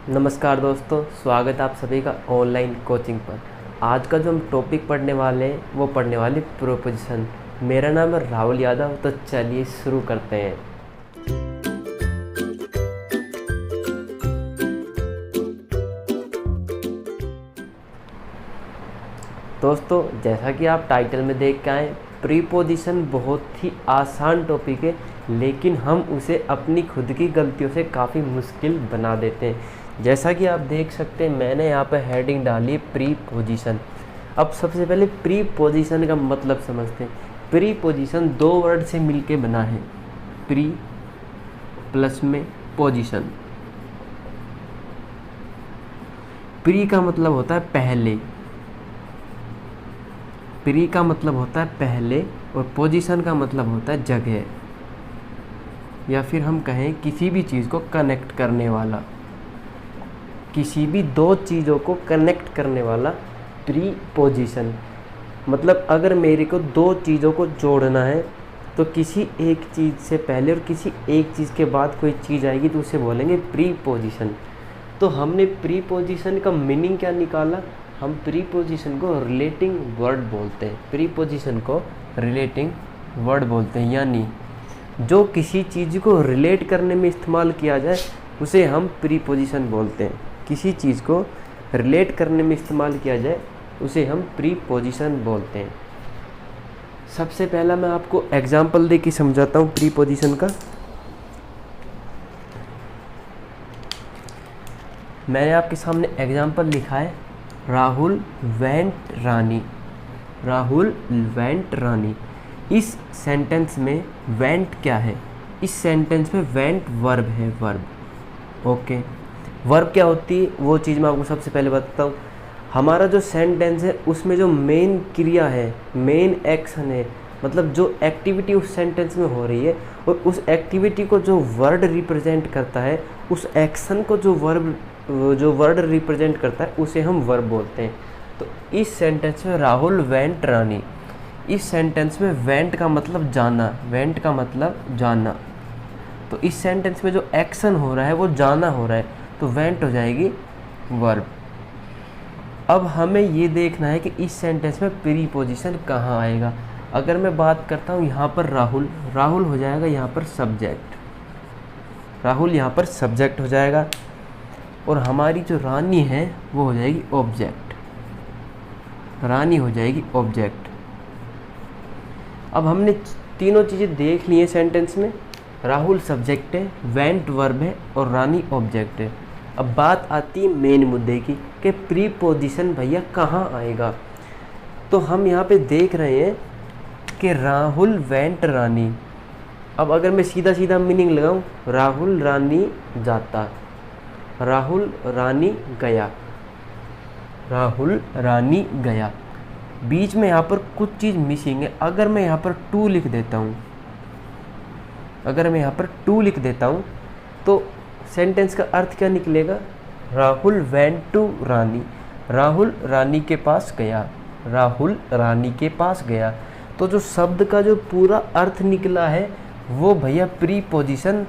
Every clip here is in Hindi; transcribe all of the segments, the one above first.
नमस्कार दोस्तों, स्वागत है आप सभी का ऑनलाइन कोचिंग पर। आज का जो हम टॉपिक पढ़ने वाले हैं वो पढ़ने वाले प्रोपोजिशन। मेरा नाम है राहुल यादव। तो चलिए शुरू करते हैं। दोस्तों, जैसा कि आप टाइटल में देख के आए, प्रीपोजिशन बहुत ही आसान टॉपिक है, लेकिन हम उसे अपनी खुद की गलतियों से काफ़ी मुश्किल बना देते हैं। जैसा कि आप देख सकते हैं, मैंने यहाँ पर हेडिंग डाली है प्रीपोजिशन। अब सबसे पहले प्रीपोजिशन का मतलब समझते हैं। प्रीपोजिशन दो वर्ड से मिलके बना है, प्री प्लस में पोजीशन। प्री का मतलब होता है पहले, प्री का मतलब होता है पहले, और पोजीशन का मतलब होता है जगह, या फिर हम कहें किसी भी चीज़ को कनेक्ट करने वाला, किसी भी दो चीज़ों को कनेक्ट करने वाला प्रीपोजिशन। मतलब अगर मेरे को दो चीज़ों को जोड़ना है तो किसी एक चीज़ से पहले और किसी एक चीज़ के बाद कोई चीज़ आएगी तो उसे बोलेंगे प्रीपोजिशन। तो हमने प्रीपोजिशन का मीनिंग क्या निकाला? हम प्रीपोजिशन को रिलेटिंग वर्ड बोलते हैं। प्रीपोजिशन को रिलेटिंग वर्ड बोलते हैं, यानी जो किसी चीज़ को रिलेट करने में इस्तेमाल किया जाए उसे हम प्रीपोजिशन बोलते हैं। किसी चीज़ को रिलेट करने में इस्तेमाल किया जाए उसे हम प्रीपोजिशन बोलते हैं। सबसे पहला मैं आपको एग्जाम्पल दे के समझाता हूँ प्रीपोजिशन का। मैंने आपके सामने एग्जाम्पल लिखा है, राहुल वेंट रानी। राहुल वेंट रानी। इस सेंटेंस में वेंट क्या है? इस सेंटेंस में वेंट वर्ब है, वर्ब। ओके, वर्ब क्या होती है वो चीज़ मैं आपको सबसे पहले बताता हूँ। हमारा जो सेंटेंस है उसमें जो मेन क्रिया है, मेन एक्शन है, मतलब जो एक्टिविटी उस सेंटेंस में हो रही है और उस एक्टिविटी को जो वर्ड रिप्रेजेंट करता है, उस एक्शन को जो वर्ड रिप्रेजेंट करता है उसे हम वर्ब बोलते हैं। तो इस सेंटेंस में राहुल वेंट रानी, इस सेंटेंस में वेंट का मतलब जाना, वेंट का मतलब जाना। तो इस सेंटेंस में जो एक्शन हो रहा है वो जाना हो रहा है, तो वेंट हो जाएगी वर्ब। अब हमें ये देखना है कि इस सेंटेंस में प्रीपोजिशन कहाँ आएगा। अगर मैं बात करता हूँ यहाँ पर राहुल, राहुल हो जाएगा यहाँ पर सब्जेक्ट, राहुल यहाँ पर सब्जेक्ट हो जाएगा, और हमारी जो रानी है वो हो जाएगी ऑब्जेक्ट, रानी हो जाएगी ऑब्जेक्ट। अब हमने तीनों चीज़ें देख ली हैं सेंटेंस में। राहुल सब्जेक्ट है, वेंट वर्ब है और रानी ऑब्जेक्ट है। अब बात आती है मेन मुद्दे की कि प्रीपोजिशन भैया कहाँ आएगा। तो हम यहाँ पे देख रहे हैं कि राहुल वेंट रानी। अब अगर मैं सीधा सीधा मीनिंग लगाऊं, राहुल रानी जाता, राहुल रानी गया, राहुल रानी गया। बीच में यहाँ पर कुछ चीज़ मिसिंग है। अगर मैं यहाँ पर टू लिख देता हूँ, अगर मैं यहाँ पर टू लिख देता हूँ तो सेंटेंस का अर्थ क्या निकलेगा? राहुल वेंट टू रानी, राहुल रानी के पास गया, राहुल रानी के पास गया। तो जो शब्द का जो पूरा अर्थ निकला है वो भैया प्रीपोजिशन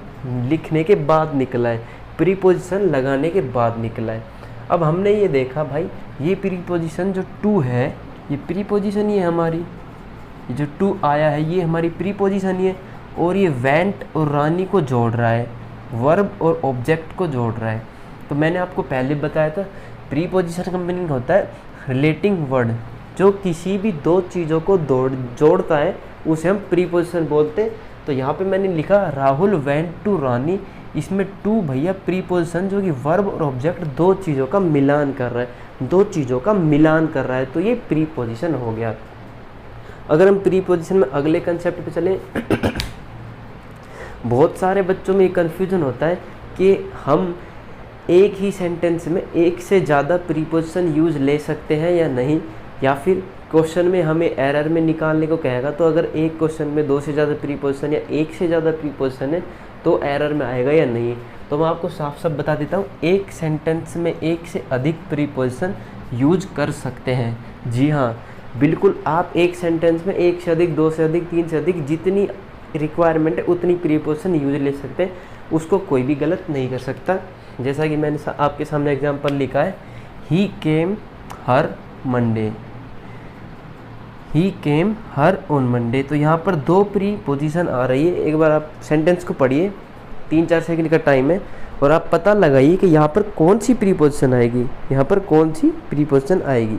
लिखने के बाद निकला है, प्रीपोजिशन लगाने के बाद निकला है। अब हमने ये देखा भाई, ये प्रीपोजिशन जो टू है ये प्रीपोजिशन ही है हमारी, ये जो टू आया है ये हमारी प्रीपोजिशन ही है, और ये वेंट और रानी को जोड़ रहा है, वर्ब और ऑब्जेक्ट को जोड़ रहा है। तो मैंने आपको पहले बताया था प्रीपोजिशन का मीनिंग होता है रिलेटिंग वर्ड, जो किसी भी दो चीज़ों को जोड़ता है उसे हम प्रीपोजिशन बोलते हैं। तो यहाँ पे मैंने लिखा राहुल वेंट टू रानी, इसमें टू भैया प्रीपोजिशन जो कि वर्ब और ऑब्जेक्ट दो चीज़ों का मिलान कर रहा है, दो चीज़ों का मिलान कर रहा है, तो ये प्रीपोजिशन हो गया। अगर हम प्रीपोजिशन में अगले कंसेप्ट पे चलें, बहुत सारे बच्चों में ये कन्फ्यूजन होता है कि हम एक ही सेंटेंस में एक से ज़्यादा प्रीपोजिशन यूज़ ले सकते हैं या नहीं, या फिर क्वेश्चन में हमें एरर में निकालने को कहेगा तो अगर एक क्वेश्चन में दो से ज़्यादा प्रीपोजिशन या एक से ज़्यादा प्रीपोजिशन है तो एरर में आएगा या नहीं। तो मैं आपको साफ साफ बता देता हूँ, एक सेंटेंस में एक से अधिक प्रीपोजिशन यूज कर सकते हैं। जी हाँ, बिल्कुल, आप एक सेंटेंस में एक से अधिक, दो से अधिक, तीन से अधिक, जितनी रिक्वायरमेंट है उतनी प्रीपोजिशन यूज ले सकते हैं, उसको कोई भी गलत नहीं कर सकता। जैसा कि मैंने आपके सामने एग्जांपल लिखा है, he came her Monday, he came her on Monday. तो यहाँ पर दो प्रीपोजिशन आ रही है। एक बार आप सेंटेंस को पढ़िए, 3-4 सेकंड का टाइम है, और आप पता लगाइए कि यहाँ पर कौन सी प्रीपोजिशन आएगी, यहाँ पर कौन सी प्रीपोजिशन आएगी।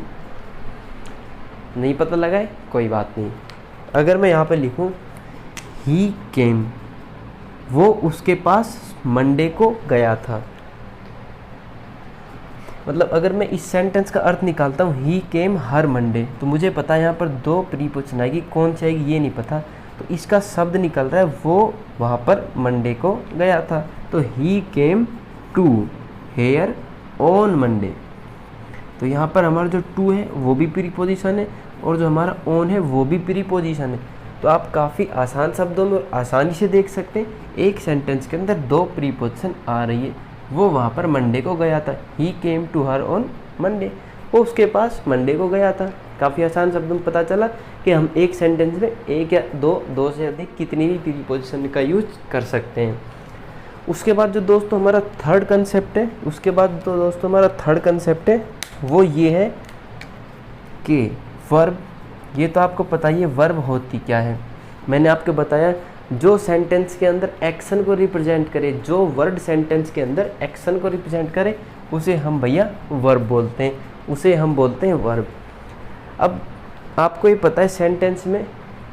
नहीं पता लगाए कोई बात नहीं। अगर मैं यहाँ पर लिखूँ ही केम, वो उसके पास मंडे को गया था, मतलब अगर मैं इस सेंटेंस का अर्थ निकालता हूँ ही केम हर मंडे, तो मुझे पता है यहाँ पर दो प्रीपोजिशन आएगी, कौन सी आएगी ये नहीं पता। तो इसका शब्द निकल रहा है वो वहाँ पर मंडे को गया था। तो he came to here on Monday. तो यहाँ पर हमारा जो टू है वो भी प्रीपोजिशन है, और जो हमारा ऑन है वो भी प्रीपोजिशन है। तो आप काफ़ी आसान शब्दों में आसानी से देख सकते हैं, एक सेंटेंस के अंदर दो प्रीपोजिशन आ रही है। वो वहाँ पर मंडे को गया था, he came to her on Monday, वो उसके पास मंडे को गया था। काफ़ी आसान शब्दों में पता चला कि हम एक सेंटेंस में एक या दो से अधिक कितनी भी प्रीपोजिशन का यूज कर सकते हैं। उसके बाद जो दोस्तों हमारा थर्ड कंसेप्ट है, वो ये है कि वर्ब। ये तो आपको पता ही है वर्ब होती क्या है। मैंने आपको बताया जो सेंटेंस के अंदर एक्शन को रिप्रेजेंट करे, जो वर्ड सेंटेंस के अंदर एक्शन को रिप्रेजेंट करे, उसे हम भैया वर्ब बोलते हैं, उसे हम बोलते हैं वर्ब। अब आपको ये पता है सेंटेंस में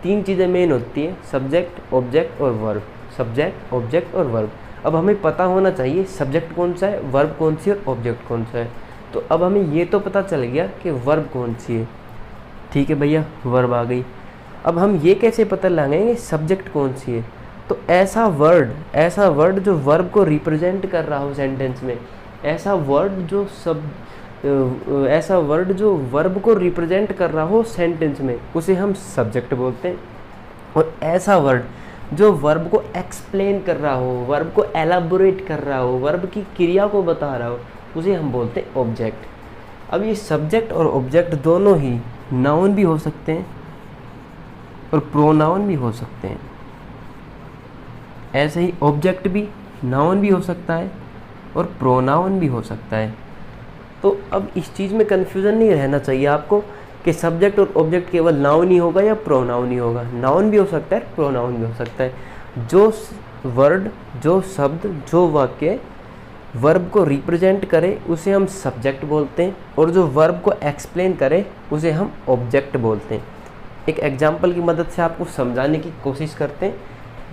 3 चीज़ें मेन होती हैं, सब्जेक्ट, ऑब्जेक्ट और वर्ब। सब्जेक्ट, ऑब्जेक्ट और वर्ब। अब हमें पता होना चाहिए सब्जेक्ट कौन सा है, वर्ब कौन सी है और ऑब्जेक्ट कौन सा है। तो अब हमें ये तो पता चल गया कि वर्ब कौन सी है, ठीक है भैया, वर्ब आ गई। अब हम ये कैसे पता लगाएंगे सब्जेक्ट कौन सी है। तो ऐसा वर्ड जो वर्ब को रिप्रेजेंट कर रहा हो सेंटेंस में, ऐसा वर्ड जो वर्ब को रिप्रेजेंट कर रहा हो सेंटेंस में, उसे हम सब्जेक्ट बोलते हैं। और ऐसा वर्ड जो वर्ब को एक्सप्लेन कर रहा हो, वर्ब को एलाबोरेट कर रहा हो, वर्ब की क्रिया को बता रहा हो, उसे हम बोलते हैं ऑब्जेक्ट। अब ये सब्जेक्ट और ऑब्जेक्ट दोनों ही नाउन भी हो सकते हैं और प्रोनाउन भी हो सकते हैं। ऐसे ही ऑब्जेक्ट भी नाउन भी हो सकता है और प्रोनाउन भी हो सकता है। तो अब इस चीज़ में कन्फ्यूज़न नहीं रहना चाहिए आपको कि सब्जेक्ट और ऑब्जेक्ट केवल नाउन ही होगा या प्रोनाउन ही होगा। नाउन भी हो सकता है, प्रोनाउन भी हो सकता है। जो वर्ड, जो शब्द, जो वाक्य वर्ब को रिप्रेजेंट करे उसे हम सब्जेक्ट बोलते हैं, और जो वर्ब को एक्सप्लेन करे उसे हम ऑब्जेक्ट बोलते हैं। एक एग्जाम्पल की मदद से आपको समझाने की कोशिश करते हैं।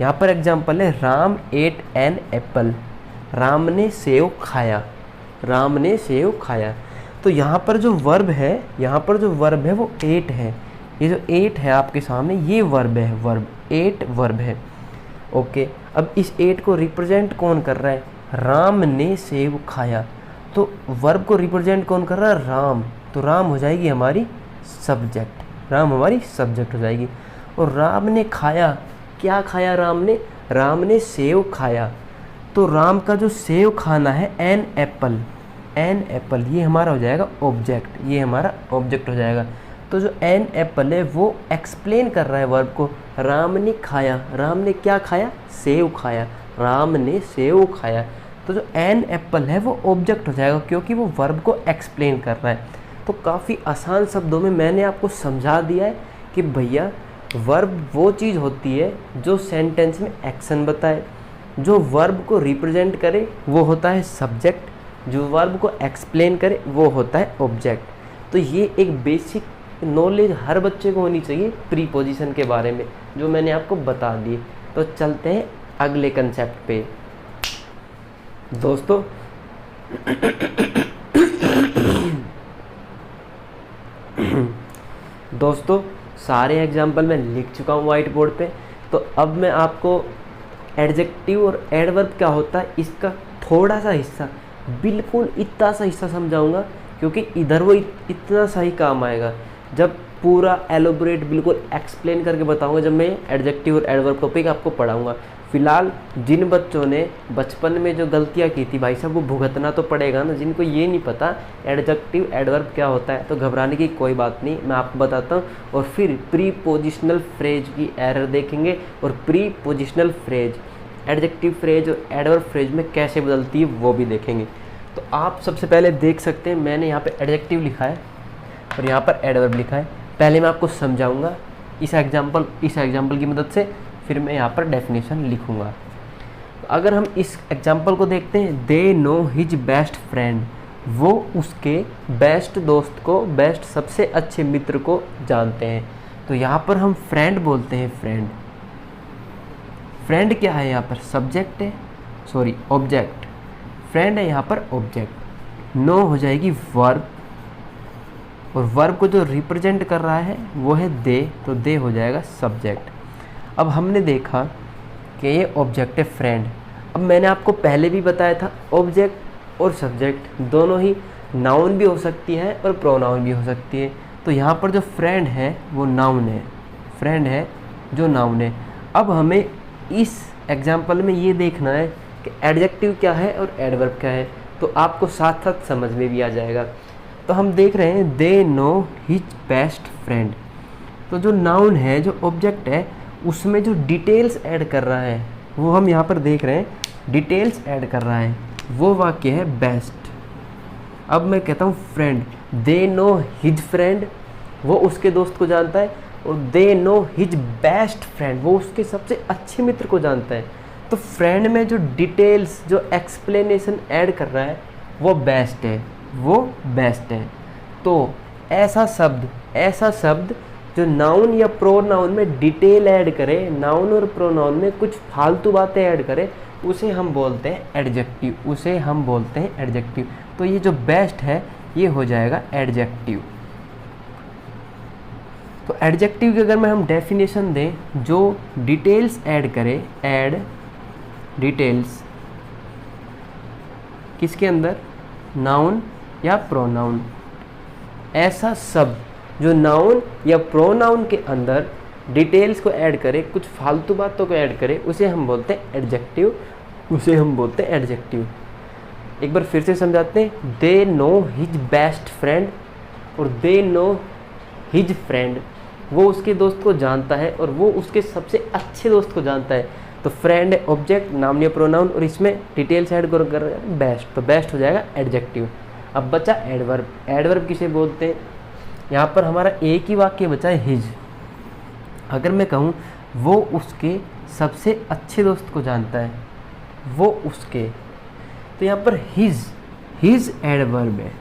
यहाँ पर एग्जाम्पल है Ram ate an apple. Ram ने सेव खाया, राम ने सेव खाया। तो यहाँ पर जो वर्ब है वो एट है। ये जो एट है आपके सामने ये वर्ब है, वर्ब एट वर्ब है। ओके, अब इस एट को रिप्रेजेंट कौन कर रहा है, राम ने सेव खाया। तो वर्ब को रिप्रेजेंट कौन कर रहा है, राम। तो राम हो जाएगी हमारी सब्जेक्ट, राम हमारी सब्जेक्ट हो जाएगी। और राम ने खाया, क्या खाया राम ने सेव खाया। तो राम का जो सेव खाना है एन एप्पल, ये हमारा हो जाएगा ऑब्जेक्ट, ये हमारा ऑब्जेक्ट हो जाएगा। तो जो एन एप्पल है वो एक्सप्लेन कर रहा है वर्ब को। राम ने खाया, राम ने क्या खाया, सेव खाया, राम ने सेव खाया। तो जो एन एप्पल है वो ऑब्जेक्ट हो जाएगा क्योंकि वो वर्ब को एक्सप्लेन कर रहा है। तो काफ़ी आसान शब्दों में मैंने आपको समझा दिया है कि भैया वर्ब वो चीज़ होती है जो सेंटेंस में एक्शन बताए, जो वर्ब को रिप्रेजेंट करे वो होता है सब्जेक्ट, जो वर्ब को एक्सप्लेन करे वो होता है ऑब्जेक्ट। तो ये एक बेसिक नॉलेज हर बच्चे को होनी चाहिए प्रीपोजिशन के बारे में, जो मैंने आपको बता दी। तो चलते हैं अगले कंसेप्ट पे दोस्तों। दोस्तों सारे एग्जाम्पल मैं लिख चुका हूँ वाइट बोर्ड पे। तो अब मैं आपको एडजेक्टिव और एडवर्ब क्या होता है इसका थोड़ा सा हिस्सा, बिल्कुल इतना सा हिस्सा समझाऊंगा, क्योंकि इधर वो इतना सा ही काम आएगा जब पूरा एलोबरेट बिल्कुल एक्सप्लेन करके बताऊंगा, जब मैं एडजेक्टिव और एडवर्ब टॉपिक आपको पढ़ाऊंगा। फिलहाल जिन बच्चों ने बचपन में जो गलतियां की थी भाई साहब वो भुगतना तो पड़ेगा ना। जिनको ये नहीं पता एडजेक्टिव एडवर्ब क्या होता है तो घबराने की कोई बात नहीं, मैं आपको बताता हूँ। और फिर प्रीपोजिशनल फ्रेज की एरर देखेंगे और प्रीपोजिशनल फ्रेज एडजेक्टिव फ्रेज और एडवर्ब फ्रेज में कैसे बदलती है वो भी देखेंगे। तो आप सबसे पहले देख सकते हैं मैंने यहाँ पे एडजेक्टिव लिखा है और यहाँ पर एडवर्ब लिखा है। पहले मैं आपको समझाऊंगा इस एग्जाम्पल की मदद से, फिर मैं यहाँ पर डेफिनेशन लिखूंगा। तो अगर हम इस एग्जाम्पल को देखते हैं, they know his best friend, वो उसके बेस्ट दोस्त को, बेस्ट सबसे अच्छे मित्र को जानते हैं। तो यहाँ पर हम फ्रेंड बोलते हैं, फ्रेंड क्या है यहाँ पर, सब्जेक्ट है, सॉरी ऑब्जेक्ट, फ्रेंड है यहाँ पर ऑब्जेक्ट। नो हो जाएगी वर्ब, और वर्ब को जो रिप्रेजेंट कर रहा है वो है दे, तो दे हो जाएगा सब्जेक्ट। अब हमने देखा कि ये ऑब्जेक्ट है फ्रेंड। अब मैंने आपको पहले भी बताया था ऑब्जेक्ट और सब्जेक्ट दोनों ही नाउन भी हो सकती है और प्रोनाउन भी हो सकती है। तो यहाँ पर जो फ्रेंड है वो नाउन है, फ्रेंड है जो नाउन है। अब हमें इस एग्जाम्पल में ये देखना है कि एडजेक्टिव क्या है और एडवर्ब क्या है, तो आपको साथ साथ समझ में भी आ जाएगा। तो हम देख रहे हैं they know his best friend, तो जो नाउन है, जो ऑब्जेक्ट है, उसमें जो डिटेल्स ऐड कर रहा है वो हम यहाँ पर देख रहे हैं, डिटेल्स ऐड कर रहा है, वो वाक्य है बेस्ट। अब मैं कहता हूँ friend, they know his friend, वो उसके दोस्त को जानता है, और they know his best friend, वो उसके सबसे अच्छे मित्र को जानता है। तो फ्रेंड में जो डिटेल्स, जो एक्सप्लेनेशन ऐड कर रहा है वो बेस्ट है, वो बेस्ट है। तो ऐसा शब्द जो नाउन या प्रोनाउन में डिटेल ऐड करे, नाउन और प्रोनाउन में कुछ फालतू बातें ऐड करे, उसे हम बोलते हैं एडजेक्टिव, उसे हम बोलते हैं एडजेक्टिव। तो ये जो बेस्ट है ये हो जाएगा एडजेक्टिव। तो एडजेक्टिव की अगर मैं हम डेफिनेशन दें, जो डिटेल्स ऐड करे, ऐड डिटेल्स किसके अंदर, नाउन या प्रोनाउन, ऐसा शब्द जो नाउन या प्रोनाउन के अंदर डिटेल्स को ऐड करे, कुछ फालतू बातों को ऐड करे, उसे हम बोलते हैं एडजेक्टिव, उसे हम बोलते हैं एडजेक्टिव। एक बार फिर से समझाते हैं, they know his best friend और दे नो हिज फ्रेंड, वो उसके दोस्त को जानता है और वो उसके सबसे अच्छे दोस्त को जानता है। तो फ्रेंड है ऑब्जेक्ट, नाउन या प्रोनाउन, और इसमें डिटेल्स ऐड कर बेस्ट, तो बेस्ट हो जाएगा एडजेक्टिव। अब बचा एडवर्ब, एडवर्ब किसे बोलते हैं, यहाँ पर हमारा एक ही वाक्य बचा है हिज। अगर मैं कहूँ वो उसके सबसे अच्छे दोस्त को जानता है, वो उसके, तो यहाँ पर हिज एडवर्ब है।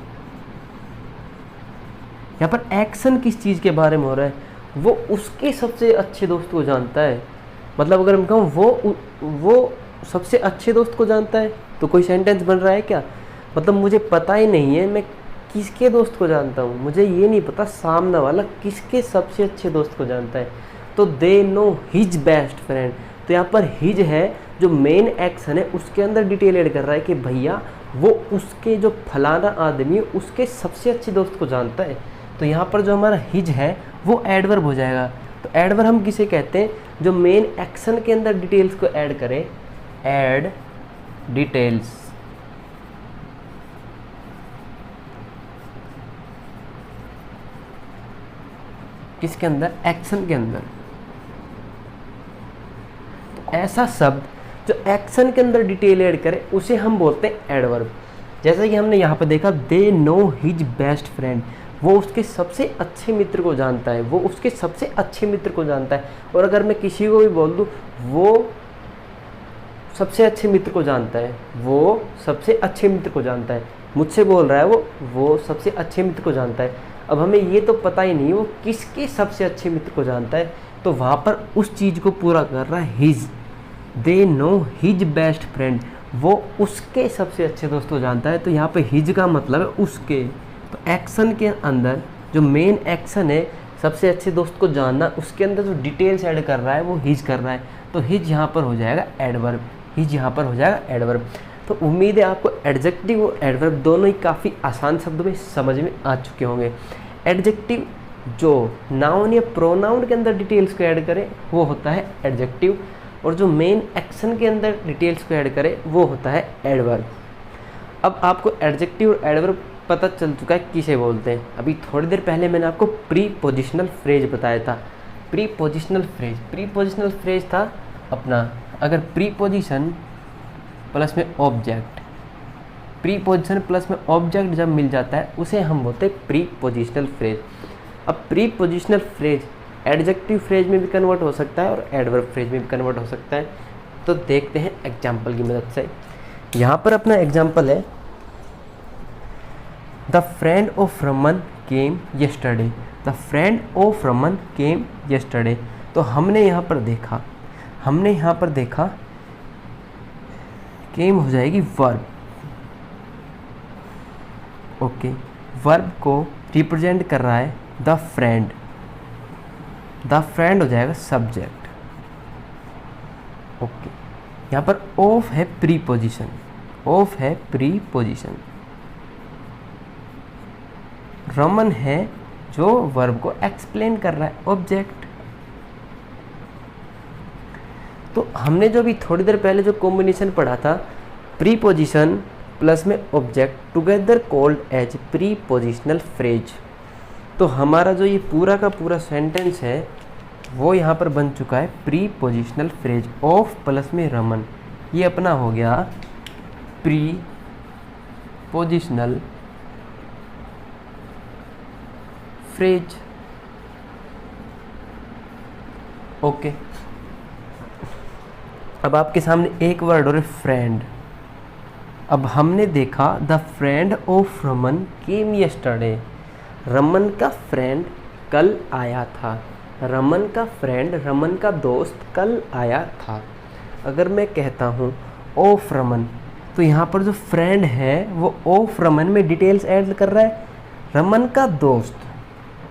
यहाँ पर एक्शन किस चीज़ के बारे में हो रहा है, वो उसके सबसे अच्छे दोस्त को जानता है। मतलब अगर मैं कहूँ वो सबसे अच्छे दोस्त को जानता है, तो कोई सेंटेंस बन रहा है क्या, मतलब मुझे पता ही नहीं है मैं किसके दोस्त को जानता हूँ, मुझे ये नहीं पता सामने वाला किसके सबसे अच्छे दोस्त को जानता है। तो they know his best friend, तो यहाँ पर हिज है जो मेन एक्शन है, उसके अंदर डिटेल ऐड कर रहा है कि भैया वो उसके जो फलाना आदमी है उसके सबसे अच्छे दोस्त को जानता है। तो यहाँ पर जो हमारा हिज है वो एडवर्ब हो जाएगा। तो एडवर्ब हम किसे कहते हैं, जो मेन एक्शन के अंदर डिटेल्स को ऐड करे, ऐड डिटेल्स। किसके अंदर, एक्शन के अंदर। तो ऐसा शब्द जो एक्शन के अंदर डिटेल ऐड करे उसे हम बोलते हैं एडवर्ब। जैसा कि हमने यहाँ पर देखा, they know his best friend, वो उसके सबसे अच्छे मित्र को जानता है, वो उसके सबसे अच्छे मित्र को जानता है। और अगर मैं किसी को भी बोल दूँ वो सबसे अच्छे मित्र को जानता है, वो सबसे अच्छे मित्र को जानता है, मुझसे बोल रहा है वो सबसे अच्छे मित्र को जानता है। अब हमें ये तो पता ही नहीं वो किसके सबसे अच्छे मित्र को जानता है, तो वहाँ पर उस चीज़ को पूरा कर रहा है his. They know his best friend, वो उसके सबसे अच्छे दोस्त को जानता है। तो यहाँ पे हिज का मतलब है उसके। तो एक्शन के अंदर जो मेन एक्शन है सबसे अच्छे दोस्त को जानना, उसके अंदर जो डिटेल्स ऐड कर रहा है वो हिज कर रहा है। तो हिज यहाँ पर हो जाएगा एडवर्ब, हिज यहाँ पर हो जाएगा एडवर्ब। तो उम्मीद है आपको एडजेक्टिव और एडवर्ब दोनों ही काफ़ी आसान शब्दों में समझ में आ चुके होंगे। एडजेक्टिव जो नाउन या प्रोनाउन के अंदर डिटेल्स को ऐड करे वो होता है एडजेक्टिव, और जो मेन एक्शन के अंदर डिटेल्स को ऐड करे वो होता है एडवर्ब। अब आपको एडजेक्टिव और एडवर्ब पता चल चुका है किसे बोलते हैं। अभी थोड़ी देर पहले मैंने आपको प्रीपोजिशनल फ्रेज बताया था। प्रीपोजिशनल फ्रेज था अपना अगर प्रीपोजिशन प्लस में ऑब्जेक्ट, प्रीपोजिशन प्लस में ऑब्जेक्ट जब मिल जाता है उसे हम बोलते हैं प्रीपोजिशनल फ्रेज। अब प्रीपोजिशनल फ्रेज एडजेक्टिव फ्रेज में भी कन्वर्ट हो सकता है और एडवर्ब फ्रेज में भी कन्वर्ट हो सकता है। तो देखते हैं एग्जाम्पल की मदद से। यहाँ पर अपना एग्जाम्पल है, the friend of Raman came yesterday. The friend of Raman came yesterday. तो हमने यहाँ पर देखा केम हो जाएगी वर्ब। ओके, वर्ब को रिप्रेजेंट कर रहा है द फ्रेंड। द फ्रेंड हो जाएगा सब्जेक्ट। ओके, यहाँ पर ऑफ है प्रीपोजिशन, ऑफ है प्रीपोजिशन। रमन है जो वर्ब को एक्सप्लेन कर रहा है, ऑब्जेक्ट। तो हमने जो भी थोड़ी देर पहले जो कॉम्बिनेशन पढ़ा था, प्रीपोजिशन प्लस में object together called as prepositional phrase. तो हमारा जो ये पूरा का पूरा सेंटेंस है वो यहाँ पर बन चुका है प्रीपोजिशनल फ्रेज। ऑफ प्लस में रमन, ये अपना हो गया प्रीपोजिशनल फ्रेज। ओके, अब आपके सामने एक वर्ड और फ्रेंड। अब हमने देखा the friend of Raman came yesterday. Raman का फ्रेंड कल आया था। रमन का फ्रेंड, रमन का दोस्त कल आया था। अगर मैं कहता हूँ ऑफ रमन, तो यहाँ पर जो फ्रेंड है वो ऑफ रमन में डिटेल्स ऐड कर रहा है, रमन का दोस्त।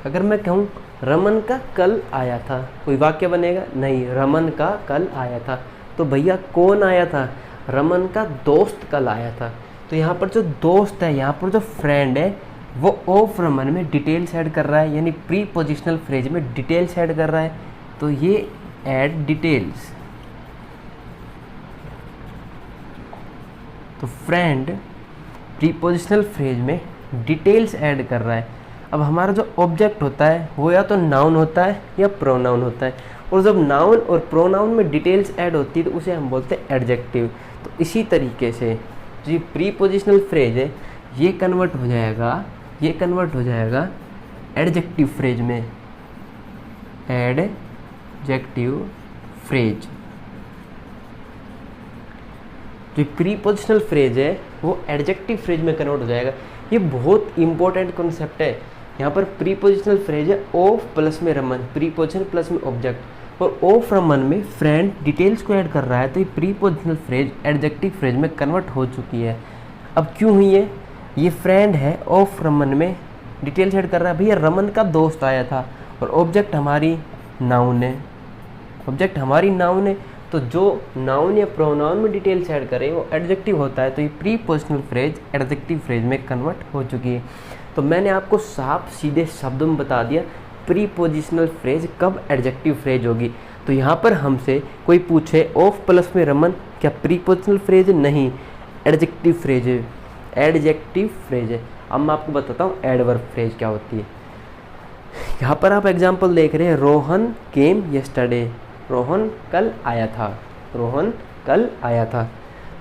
अगर मैं कहूँ रमन का कल आया था, कोई वाक्य बनेगा? नहीं, रमन का कल आया था। तो भैया कौन आया था? रमन का दोस्त कल आया था। तो यहाँ पर जो दोस्त है, यहाँ पर जो फ्रेंड है, वो ऑफ रमन में डिटेल्स ऐड कर रहा है, यानी प्रीपोजिशनल फ्रेज में डिटेल्स ऐड कर रहा है। तो ये ऐड डिटेल्स। तो फ्रेंड प्रीपोजिशनल फ्रेज में डिटेल्स ऐड कर रहा है। अब हमारा जो ऑब्जेक्ट होता है वो या तो नाउन होता है या प्रोनाउन होता है, और जब नाउन और प्रोनाउन में डिटेल्स ऐड होती है तो उसे हम बोलते हैं एडजेक्टिव। तो इसी तरीके से जो प्रीपोजिशनल फ्रेज है ये कन्वर्ट हो जाएगा एडजेक्टिव फ्रेज में, एडजेक्टिव फ्रेज। जो प्रीपोजिशनल फ्रेज है वो एडजेक्टिव फ्रेज में कन्वर्ट हो जाएगा। ये बहुत इंपॉर्टेंट कॉन्सेप्ट है। यहाँ पर प्रीपोजिशनल फ्रेज है ऑफ प्लस में रमन, प्रीपोजिशन प्लस में ऑब्जेक्ट, और ऑफ रमन में फ्रेंड डिटेल्स को ऐड कर रहा है। तो ये प्रीपोजिशनल फ्रेज एडजेक्टिव फ्रेज में कन्वर्ट हो चुकी है। अब क्यों हुई है? ये फ्रेंड है, ऑफ रमन में डिटेल्स ऐड कर रहा है। भैया रमन का दोस्त आया था, और ऑब्जेक्ट हमारी नाउन है, ऑब्जेक्ट हमारी नाउन है। तो जो नाउन या प्रोनाउन में डिटेल्स ऐड करे वो एडजेक्टिव होता है। तो ये प्रीपोजिशनल फ्रेज एडजेक्टिव फ्रेज में कन्वर्ट हो चुकी है। तो मैंने आपको साफ सीधे शब्दों में बता दिया प्रीपोजिशनल फ्रेज कब एडजेक्टिव फ्रेज होगी। तो यहाँ पर हमसे कोई पूछे ऑफ प्लस में रमन क्या प्रीपोजिशनल फ्रेज है? नहीं, एडजेक्टिव फ्रेज है, एडजेक्टिव फ्रेज है। अब मैं आपको बताता हूँ एडवर्ब फ्रेज क्या होती है। यहाँ पर आप एग्जाम्पल देख रहे हैं, रोहन केम येस्टरडे। रोहन कल आया था, रोहन कल आया था।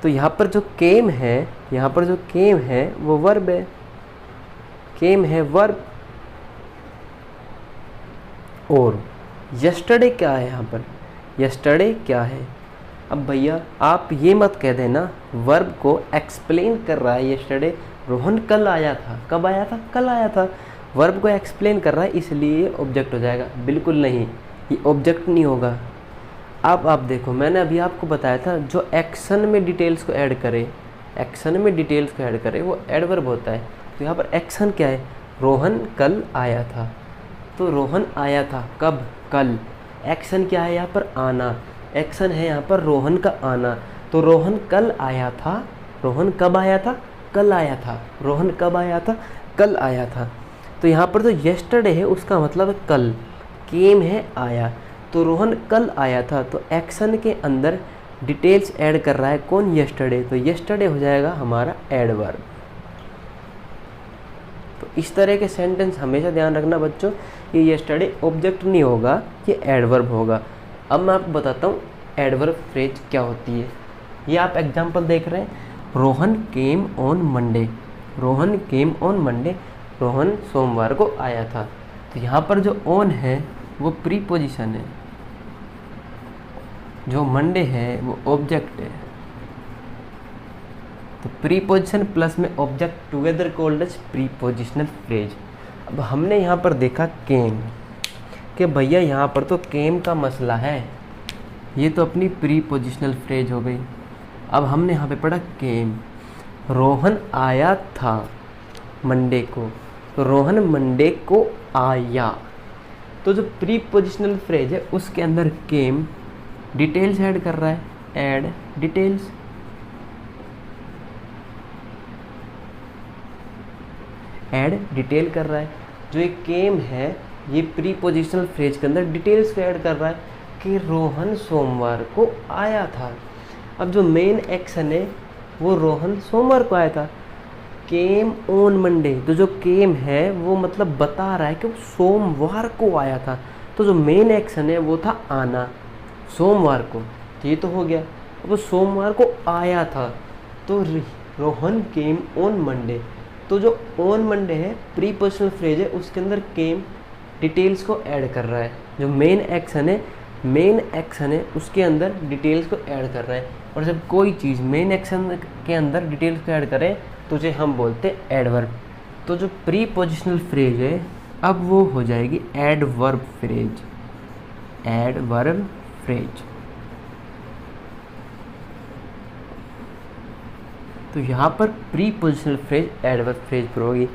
तो यहाँ पर जो केम है, यहाँ पर जो केम है वो वर्ब है, केम है वर्ब। और यस्टरडे क्या है? यहाँ पर यस्टरडे क्या है? अब भैया आप ये मत कह देना वर्ब को एक्सप्लेन कर रहा है यस्टरडे। रोहन कल आया था, कब आया था? कल आया था। वर्ब को एक्सप्लेन कर रहा है इसलिए ऑब्जेक्ट हो जाएगा। बिल्कुल नहीं, ये ऑब्जेक्ट नहीं होगा। अब आप देखो, मैंने अभी आपको बताया था जो एक्शन में डिटेल्स को ऐड करे, एक्शन में डिटेल्स को ऐड करे वो एडवर्ब होता है। तो यहाँ पर एक्शन क्या है? रोहन कल आया था। तो रोहन आया था कब? कल। एक्शन क्या है यहाँ पर? आना। एक्शन है यहाँ पर रोहन का आना। तो रोहन कल आया था। रोहन कब आया था? कल आया था। रोहन कब आया था? कल आया था। तो यहाँ पर जो येस्टरडे है उसका मतलब है कल, केम है आया। तो रोहन कल आया था। तो एक्शन के अंदर डिटेल्स ऐड कर रहा है कौन? येस्टरडे। तो येस्टरडे हो जाएगा हमारा एडवर्ब। तो इस तरह के सेंटेंस हमेशा ध्यान रखना बच्चों, ये येस्टरडे ऑब्जेक्ट नहीं होगा, ये एडवर्ब होगा। अब मैं आपको बताता हूँ एडवर्ब फ्रेज क्या होती है। ये आप एग्जांपल देख रहे हैं, Rohan came on Monday, Rohan came on Monday, Rohan सोमवार को आया था। तो यहाँ पर जो ऑन है वो प्रीपोजिशन है, जो मंडे है वो ऑब्जेक्ट है। तो प्रीपोजिशन प्लस में object together called as prepositional phrase. अब हमने यहाँ पर देखा केम, कि भैया यहाँ पर तो केम का मसला है, ये तो अपनी प्रीपोजिशनल फ्रेज हो गई। अब हमने यहाँ पे पढ़ा केम, रोहन आया था मंडे को, तो रोहन मंडे को आया। तो जो प्रीपोजिशनल फ्रेज है उसके अंदर केम डिटेल्स ऐड कर रहा है, ऐड डिटेल्स। ऐड डिटेल कर रहा है। जो ये केम है ये प्रीपोजिशनल फ्रेज के अंदर डिटेल्स को ऐड कर रहा है कि रोहन सोमवार को आया था। अब जो मेन एक्शन है वो रोहन सोमवार को आया था, केम ऑन मंडे। तो जो केम है वो मतलब बता रहा है कि वो सोमवार को आया था। तो जो मेन एक्शन है वो था आना सोमवार को, तो ये तो हो गया। अब वो सोमवार को आया था, तो रोहन केम ऑन मंडे। तो जो ऑन मंडे है प्रीपोजिशनल फ्रेज है, उसके अंदर केम डिटेल्स को ऐड कर रहा है। जो मेन एक्शन है उसके अंदर डिटेल्स को ऐड कर रहा है। और जब कोई चीज़ मेन एक्शन के अंदर डिटेल्स को ऐड करे तो उसे हम बोलते हैं एडवर्ब। तो जो प्रीपोजिशनल फ्रेज है अब वो हो जाएगी एडवर्ब फ्रेज, एडवर्ब फ्रेज। तो यहाँ पर प्रीपोजिशनल फ्रेज एडवर्ब फ्रेज पर होगी।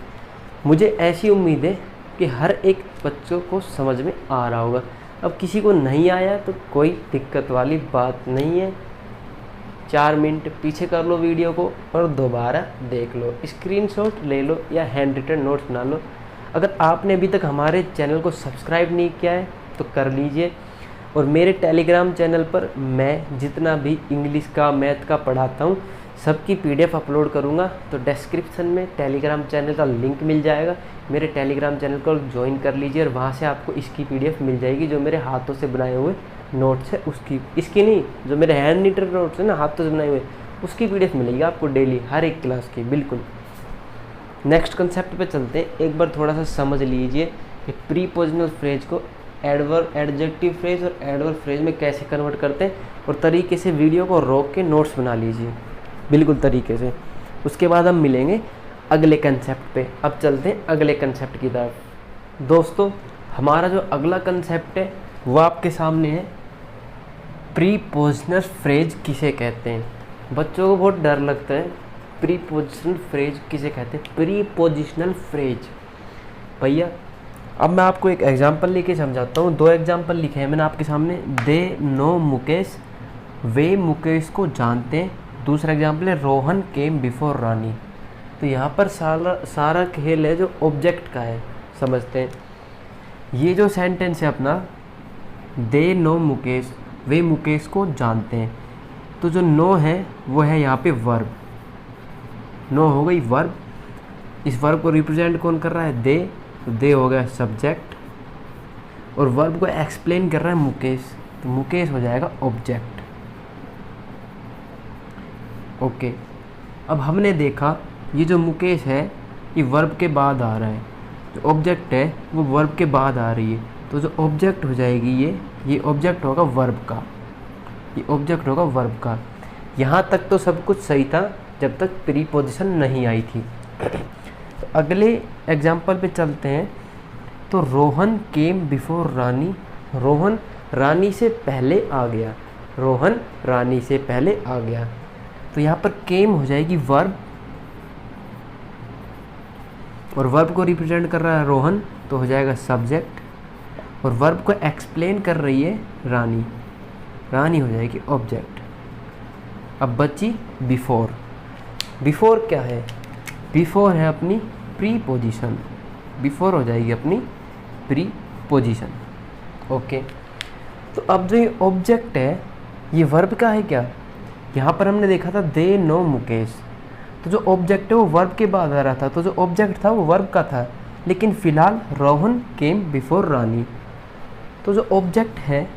मुझे ऐसी उम्मीद है कि हर एक बच्चों को समझ में आ रहा होगा। अब किसी को नहीं आया तो कोई दिक्कत वाली बात नहीं है, 4 मिनट पीछे कर लो वीडियो को और दोबारा देख लो, स्क्रीनशॉट ले लो या हैंड रिटन नोट्स बना लो। अगर आपने अभी तक हमारे चैनल को सब्सक्राइब नहीं किया है तो कर लीजिए। और मेरे टेलीग्राम चैनल पर मैं जितना भी इंग्लिश का मैथ का पढ़ाता हूँ सबकी PDF अपलोड करूँगा, तो डिस्क्रिप्शन में टेलीग्राम चैनल का लिंक मिल जाएगा। मेरे टेलीग्राम चैनल को ज्वाइन कर लीजिए और वहाँ से आपको इसकी PDF मिल जाएगी, जो मेरे हाथों से बनाए हुए नोट्स है उसकी, इसकी नहीं, जो मेरे हैंड रिटन नोट्स है ना हाथों से बनाए हुए, उसकी PDF मिलेगी आपको डेली हर एक क्लास की। बिल्कुल। नेक्स्ट कंसेप्ट पे चलते हैं। एक बार थोड़ा सा समझ लीजिए कि प्रीपोजिशनल फ्रेज को एडवर्ब, एडजेक्टिव फ्रेज और एडवर्ब फ्रेज में कैसे कन्वर्ट करते हैं, और तरीके से वीडियो को रोक के नोट्स बना लीजिए बिल्कुल तरीके से। उसके बाद हम मिलेंगे अगले कंसेप्ट पे। अब चलते हैं अगले कंसेप्ट की तरफ। दोस्तों हमारा जो अगला कंसेप्ट है वो आपके सामने है, प्रीपोजिशनल फ्रेज किसे कहते हैं। बच्चों को बहुत डर लगता है, प्रीपोजिशनल फ्रेज किसे कहते हैं। प्रीपोजिशनल फ्रेज भैया, अब मैं आपको एक एग्जांपल लेके समझाता हूँ। 2 एग्जांपल लिखे हैं मैंने आपके सामने। दे नो मुकेश, वे मुकेश को जानते हैं। दूसरा एग्जांपल है रोहन केम बिफोर रानी। तो यहाँ पर सारा खेल है जो ऑब्जेक्ट का है, समझते हैं। ये जो सेंटेंस है अपना, दे नो मुकेश, वे मुकेश को जानते हैं, तो जो नो है वो है यहाँ पे वर्ब। नो हो गई वर्ब। इस वर्ब को रिप्रेजेंट कौन कर रहा है, दे, तो दे हो गया सब्जेक्ट, और वर्ब को एक्सप्लेन कर रहा है मुकेश, तो मुकेश हो जाएगा ऑब्जेक्ट। ओके। अब हमने देखा ये जो मुकेश है ये वर्ब के बाद आ रहा है, जो ऑब्जेक्ट है वो वर्ब के बाद आ रही है, तो जो ऑब्जेक्ट हो जाएगी ये ऑब्जेक्ट होगा वर्ब का, ये ऑब्जेक्ट होगा वर्ब का। यहाँ तक तो सब कुछ सही था जब तक प्रीपोजिशन नहीं आई थी। तो अगले एग्जाम्पल पे चलते हैं। तो रोहन केम बिफोर रानी, रोहन रानी से पहले आ गया, रोहन रानी से पहले आ गया। तो यहाँ पर केम हो जाएगी वर्ब, और वर्ब को रिप्रेजेंट कर रहा है रोहन, तो हो जाएगा सब्जेक्ट, और वर्ब को एक्सप्लेन कर रही है रानी, रानी हो जाएगी ऑब्जेक्ट। अब बची बिफोर। बिफोर क्या है, बिफोर है अपनी प्रीपोजिशन, बिफोर हो जाएगी अपनी प्रीपोजिशन। ओके। तो अब जो ये ऑब्जेक्ट है ये वर्ब का है क्या, यहाँ पर हमने देखा था दे नो मुकेश, तो जो ऑब्जेक्ट है वो वर्ब के बाद आ रहा था, तो जो ऑब्जेक्ट था वो वर्ब का था। लेकिन फ़िलहाल रोहन केम बिफोर रानी, तो जो ऑब्जेक्ट है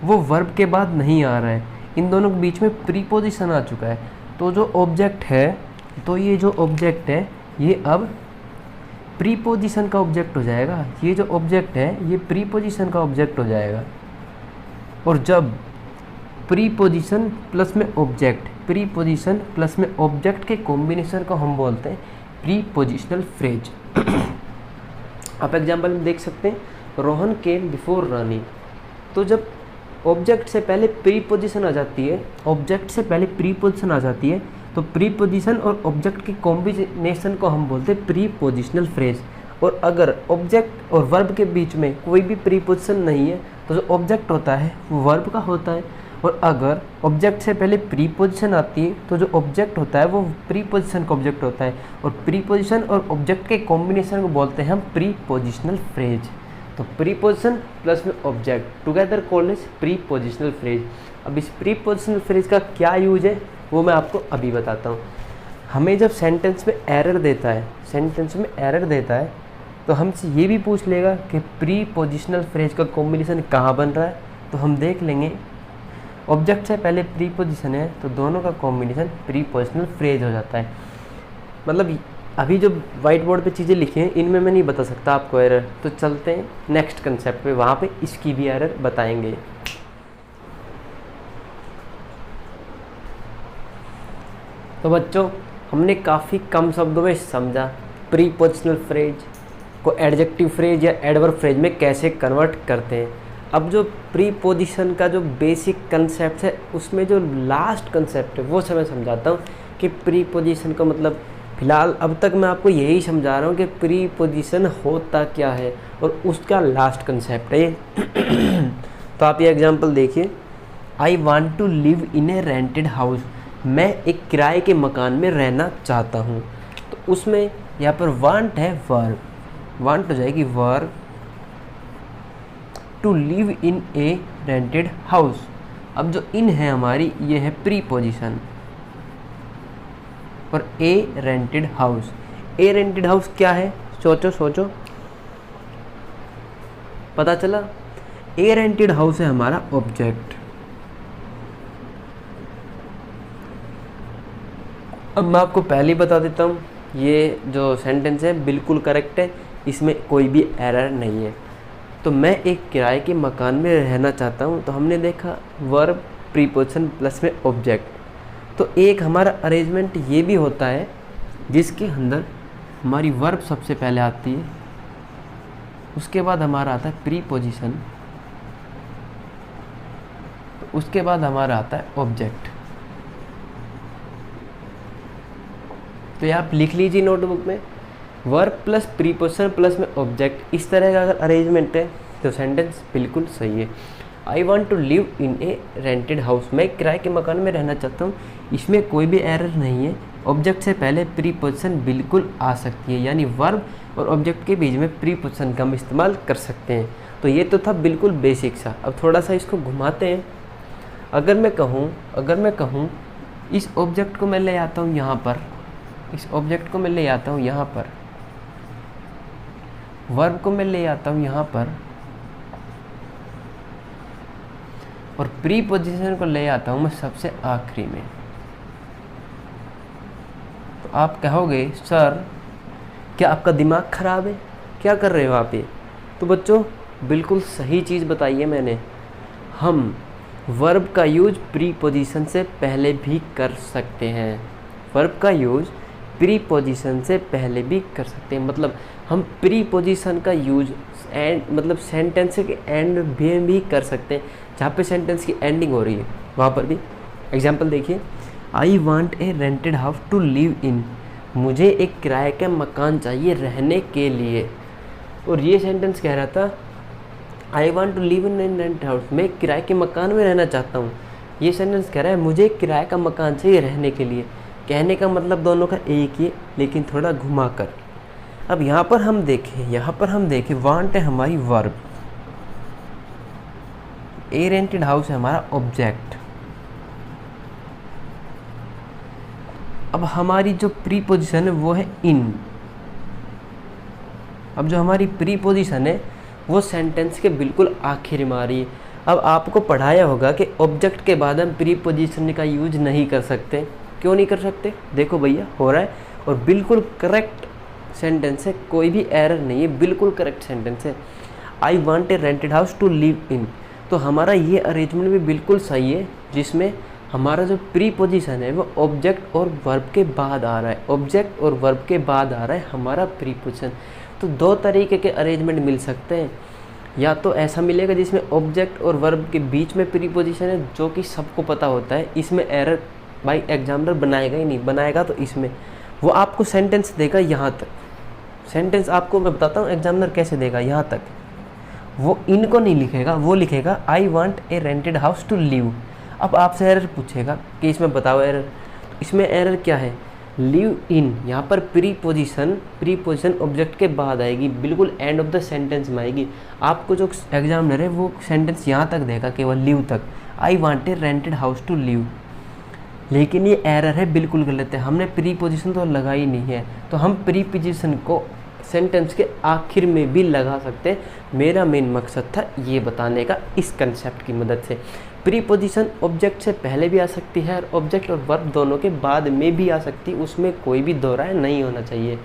वो वर्ब के बाद नहीं आ रहा है, इन दोनों के बीच में प्रीपोजिशन आ चुका है। तो जो ऑब्जेक्ट है, तो ये जो ऑब्जेक्ट है ये अब प्रीपोजिशन का ऑब्जेक्ट हो जाएगा। ये जो ऑब्जेक्ट है ये प्रीपोजिशन का ऑब्जेक्ट हो जाएगा। और जब प्रीपोजिशन प्लस में ऑब्जेक्ट, प्रीपोजिशन प्लस में ऑब्जेक्ट के कॉम्बिनेशन को हम बोलते हैं प्रीपोजिशनल फ्रेज। आप एग्जांपल में देख सकते हैं, रोहन केम बिफोर रानी। तो जब ऑब्जेक्ट से पहले प्रीपोजिशन आ जाती है, ऑब्जेक्ट से पहले प्रीपोजिशन आ जाती है, तो प्रीपोजिशन और ऑब्जेक्ट के कॉम्बिनेशन को हम बोलते हैं प्रीपोजिशनल फ्रेज। और अगर ऑब्जेक्ट और वर्ब के बीच में कोई भी प्रीपोजिशन नहीं है, तो जो ऑब्जेक्ट होता है वो वर्ब का होता है। और अगर ऑब्जेक्ट से पहले प्रीपोजिशन आती है, तो जो ऑब्जेक्ट होता है वो प्रीपोजिशन का ऑब्जेक्ट होता है। और प्रीपोजिशन और ऑब्जेक्ट के कॉम्बिनेशन को बोलते हैं हम प्रीपोजिशनल फ्रेज। तो प्रीपोजिशन प्लस में object together called as prepositional phrase. अब इस प्रीपोजिशनल फ्रेज का क्या यूज है वो मैं आपको अभी बताता हूँ। हमें जब सेंटेंस में एरर देता है, सेंटेंस में एरर देता है, तो हमसे ये भी पूछ लेगा कि प्रीपोजिशनल फ्रेज का कॉम्बिनेशन कहाँ बन रहा है। तो हम देख लेंगे ऑब्जेक्ट से पहले प्रीपोजिशन है, तो दोनों का कॉम्बिनेशन प्रीपोजिशनल फ्रेज हो जाता है। मतलब अभी जो वाइट बोर्ड पे चीज़ें लिखी हैं इनमें मैं नहीं बता सकता आपको एरर। तो चलते हैं नेक्स्ट कंसेप्ट पे, वहाँ पे इसकी भी एरर बताएंगे। तो बच्चों, हमने काफ़ी कम शब्दों में समझा प्रीपोजिशनल फ्रेज को एडजेक्टिव फ्रेज या एडवर्ब फ्रेज में कैसे कन्वर्ट करते हैं। अब जो प्रीपोजिशन का जो बेसिक कंसेप्ट है, उसमें जो लास्ट कंसेप्ट है वो मैं समझाता हूँ कि प्रीपोजिशन का मतलब। फ़िलहाल अब तक मैं आपको यही समझा रहा हूँ कि प्रीपोजिशन होता क्या है और उसका लास्ट कंसेप्ट है ये। तो आप ये एग्जांपल देखिए, I want to live in a rented house. मैं एक किराए के मकान में रहना चाहता हूँ। तो उसमें यहाँ पर वांट है वर्ब, वांट हो जाएगी verb. To live in a rented house, अब जो इन है हमारी ये है प्रीपोजिशन। और a rented house, a rented house क्या है? सोचो सोचो, पता चला? ए रेंटेड हाउस है हमारा ऑब्जेक्ट। अब मैं आपको पहले ही बता देता हूँ, ये जो सेंटेंस है बिल्कुल करेक्ट है, इसमें कोई भी एरर नहीं है। तो मैं एक किराए के मकान में रहना चाहता हूँ, तो हमने देखा वर्ब प्रीपोजिशन प्लस में ऑब्जेक्ट। तो एक हमारा अरेंजमेंट ये भी होता है जिसके अंदर हमारी वर्ब सबसे पहले आती है, उसके बाद हमारा आता है प्रीपोजिशन, तो उसके बाद हमारा आता है ऑब्जेक्ट। तो ये आप लिख लीजिए नोटबुक में, वर्ब प्लस प्रीपोजिशन प्लस में ऑब्जेक्ट। इस तरह का अगर अरेंजमेंट है तो सेंटेंस बिल्कुल सही है। I want to live in a rented house, मैं किराए के मकान में रहना चाहता हूँ, इसमें कोई भी एरर नहीं है। ऑब्जेक्ट से पहले प्रीपोजिशन बिल्कुल आ सकती है, यानी वर्ब और ऑब्जेक्ट के बीच में प्रीपोजिशन का हम इस्तेमाल कर सकते हैं। तो ये तो था बिल्कुल बेसिक सा। अब थोड़ा सा इसको घुमाते हैं। अगर मैं कहूँ इस ऑब्जेक्ट को मैं ले आता हूँ यहाँ पर, इस ऑब्जेक्ट को मैं ले आता हूँ यहाँ पर, वर्ब को मैं ले आता हूँ यहाँ पर, और प्रीपोजिशन को ले आता हूँ मैं सबसे आखिरी में। तो आप कहोगे सर क्या आपका दिमाग खराब है, क्या कर रहे हो आप ये? तो बच्चों बिल्कुल सही चीज़ बताई है मैंने। हम वर्ब का यूज प्रीपोजिशन से पहले भी कर सकते हैं, वर्ब का यूज प्रीपोजिशन से पहले भी कर सकते हैं। मतलब हम प्रीपोजिशन का यूज मतलब सेंटेंस के एंड में भी कर सकते हैं, जहाँ पे सेंटेंस की एंडिंग हो रही है वहाँ पर भी। एग्जाम्पल देखिए, I want a rented house to live in, मुझे एक किराए का मकान चाहिए रहने के लिए। और ये सेंटेंस कह रहा था I want to live in rented house, मैं किराए के मकान में रहना चाहता हूँ। ये सेंटेंस कह रहा है मुझे एक किराए का मकान चाहिए रहने के लिए। कहने का मतलब दोनों का एक ही, लेकिन थोड़ा घुमा कर। अब यहाँ पर हम देखें वांट है हमारी वर्ब, ए रेंटेड हाउस है हमारा ऑब्जेक्ट। अब हमारी जो प्रीपोजिशन है वो है इन। अब जो हमारी प्रीपोजिशन है वो सेंटेंस के बिल्कुल आखिर में आ रही है। अब आपको पढ़ाया होगा कि ऑब्जेक्ट के बाद हम प्रीपोजिशन का यूज नहीं कर सकते। क्यों नहीं कर सकते? देखो भैया हो रहा है, और बिल्कुल करेक्ट सेंटेंस है, कोई भी एरर नहीं है, बिल्कुल करेक्ट सेंटेंस है। I want a rented house to live in. तो हमारा ये अरेंजमेंट भी बिल्कुल सही है, जिसमें हमारा जो प्रीपोजिशन है वो ऑब्जेक्ट और वर्ब के बाद आ रहा है। ऑब्जेक्ट और वर्ब के बाद आ रहा है हमारा प्रीपोजिशन। तो दो तरीके के अरेंजमेंट मिल सकते हैं, या तो ऐसा मिलेगा जिसमें ऑब्जेक्ट और वर्ब के बीच में प्रीपोजिशन है, जो कि सबको पता होता है, इसमें एरर भाई एग्जामिनर बनाएगा ही नहीं, बनाएगा तो इसमें वो आपको सेंटेंस देगा यहाँ तक। सेंटेंस आपको मैं बताता हूँ एग्जामिनर कैसे देगा, यहाँ तक। वो इनको नहीं लिखेगा, वो लिखेगा I want a rented house to live. अब आपसे एरर पूछेगा कि इसमें बताओ एरर। इसमें एरर क्या है? लिव इन, यहाँ पर प्रीपोजिशन ऑब्जेक्ट के बाद आएगी, बिल्कुल एंड ऑफ द सेंटेंस में आएगी। आपको जो एग्जामिनर है वो सेंटेंस यहाँ तक देगा, केवल लिव तक, I want a rented house to live. लेकिन ये एरर है, बिल्कुल गलत है। हमने प्रीपोजिशन तो लगाई नहीं है, तो हम प्रीपोजिशन को सेंटेंस के आखिर में भी लगा सकते हैं। मेरा मेन मकसद था ये बताने का, इस कंसेप्ट की मदद से। प्रीपोजिशन ऑब्जेक्ट से पहले भी आ सकती है और ऑब्जेक्ट और वर्ब दोनों के बाद में भी आ सकती है, उसमें कोई भी दो राय नहीं होना चाहिए।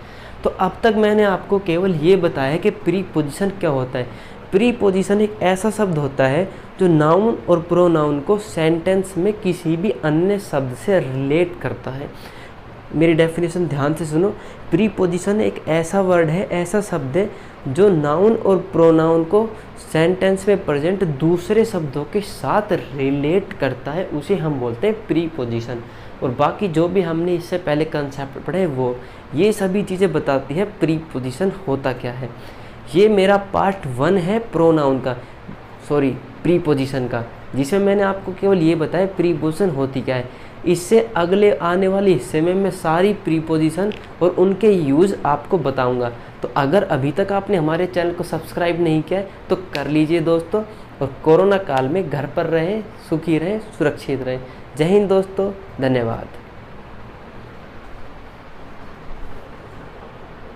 तो अब तक मैंने आपको केवल ये बताया कि प्रीपोजिशन क्या होता है। प्रीपोजिशन एक ऐसा शब्द होता है जो नाउन और प्रोनाउन को सेंटेंस में किसी भी अन्य शब्द से रिलेट करता है। मेरी डेफिनेशन ध्यान से सुनो। प्रीपोजिशन एक ऐसा वर्ड है, ऐसा शब्द है जो नाउन और प्रोनाउन को सेंटेंस में प्रेजेंट दूसरे शब्दों के साथ रिलेट करता है, उसे हम बोलते हैं प्रीपोजिशन। और बाकी जो भी हमने इससे पहले कंसेप्ट पढ़े वो ये सभी चीज़ें बताती है प्रीपोजिशन होता क्या है। ये मेरा पार्ट 1 है प्रोनाउन का, सॉरी प्रीपोजिशन का, जिसमें मैंने आपको केवल ये बताया प्रीपोजिशन होती क्या है। इससे अगले आने वाले हिस्से में मैं सारी प्रीपोजिशन और उनके यूज़ आपको बताऊंगा। तो अगर अभी तक आपने हमारे चैनल को सब्सक्राइब नहीं किया है तो कर लीजिए दोस्तों, और कोरोना काल में घर पर रहें, सुखी रहें, सुरक्षित रहें। जय हिंद दोस्तों, धन्यवाद।